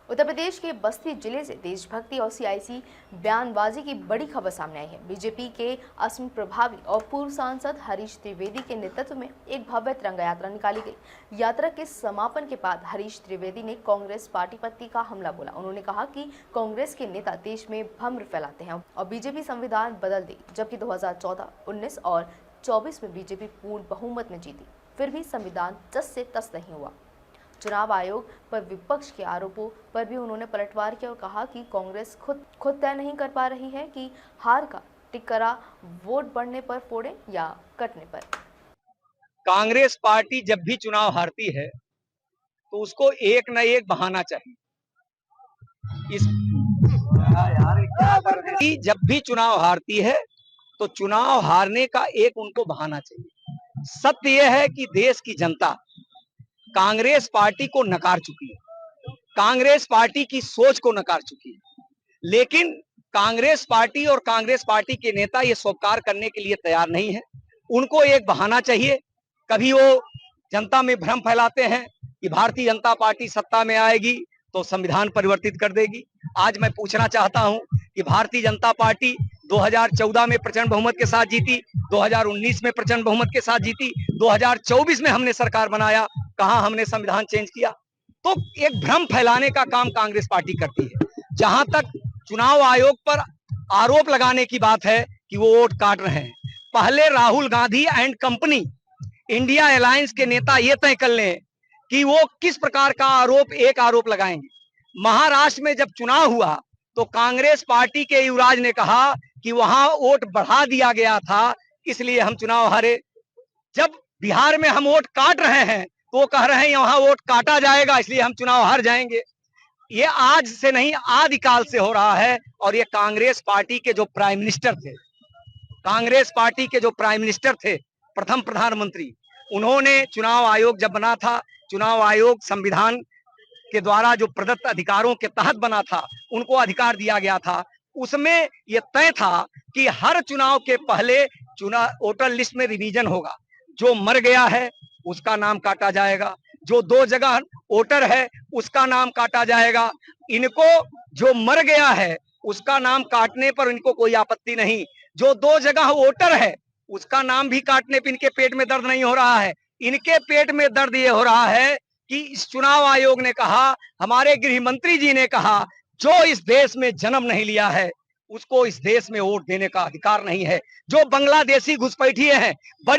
उत्तर प्रदेश के बस्ती जिले से देशभक्ति और सियासी बयानबाजी की बड़ी खबर सामने आई है। बीजेपी के असम प्रभारी और पूर्व सांसद हरीश त्रिवेदी के नेतृत्व में एक भव्य तिरंगा यात्रा निकाली गई। यात्रा के समापन के बाद हरीश त्रिवेदी ने कांग्रेस पार्टी पर का हमला बोला। उन्होंने कहा कि कांग्रेस के नेता देश में भ्रम फैलाते हैं और बीजेपी संविधान बदल दी, जबकि 2014, 19 और 24 में बीजेपी पूर्ण बहुमत में जीती, फिर भी संविधान टस से टस नहीं हुआ। चुनाव आयोग पर विपक्ष के आरोपों पर भी उन्होंने पलटवार किया और कहा कि कांग्रेस खुद तय नहीं कर पा रही है कि हार का टिकरा वोट बढ़ने पर फोड़े या कटने पर। कांग्रेस पार्टी जब भी चुनाव हारती है तो उसको एक न एक बहाना चाहिए। जब भी चुनाव हारती है तो चुनाव हारने का एक उनको बहाना चाहिए। सत्य यह है कि देश की जनता कांग्रेस पार्टी को नकार चुकी है, कांग्रेस पार्टी की सोच को नकार चुकी है, लेकिन कांग्रेस पार्टी और कांग्रेस पार्टी के नेता ये स्वीकार करने के लिए तैयार नहीं है। उनको एक बहाना चाहिए। कभी वो जनता में भ्रम फैलाते हैं कि भारतीय जनता पार्टी सत्ता में आएगी तो संविधान परिवर्तित कर देगी। आज मैं पूछना चाहता हूं कि भारतीय जनता पार्टी 2014 में प्रचंड बहुमत के साथ जीती, 2019 में प्रचंड बहुमत के साथ जीती, 2024 में हमने सरकार बनाया, कहां हमने संविधान चेंज किया? तो एक भ्रम फैलाने का काम कांग्रेस पार्टी करती है। जहां तक चुनाव आयोग पर आरोप लगाने की बात है कि वो वोट काट रहे हैं, पहले Rahul Gandhi and company India alliance के नेता ये तय कर लें कि वो किस प्रकार का आरोप लगाएंगे। महाराष्ट्र में जब चुनाव हुआ तो कांग्रेस पार्टी के युवराज ने कहा कि वहां वोट बढ़ा दिया गया था, इसलिए हम चुनाव हारे। जब बिहार में हम वोट काट रहे हैं तो वो कह रहे हैं वहां वोट काटा जाएगा, इसलिए हम चुनाव हार जाएंगे। ये आज से नहीं, आदिकाल से हो रहा है। और ये कांग्रेस पार्टी के जो प्राइम मिनिस्टर थे, कांग्रेस पार्टी के जो प्राइम मिनिस्टर थे, प्रथम प्रधानमंत्री, उन्होंने चुनाव आयोग जब बना था, चुनाव आयोग संविधान के द्वारा जो प्रदत्त अधिकारों के तहत बना था, उनको अधिकार दिया गया था। उसमें यह तय था कि हर चुनाव के पहले वोटर लिस्ट में रिवीजन होगा। जो मर गया है उसका नाम काटा जाएगा, जो 2 जगह वोटर है उसका नाम काटा जाएगा। इनको जो मर गया है उसका नाम काटने पर इनको कोई आपत्ति नहीं, जो 2 जगह वोटर है उसका नाम भी काटने पर इनके पेट में दर्द नहीं हो रहा है। इनके पेट में दर्द ये हो रहा है कि इस चुनाव आयोग ने कहा, हमारे गृह मंत्री जी ने कहा, जो इस देश में जन्म नहीं लिया है उसको इस देश में वोट देने का अधिकार नहीं है। जो बांग्लादेशी घुसपैठिए हैं, बड़ी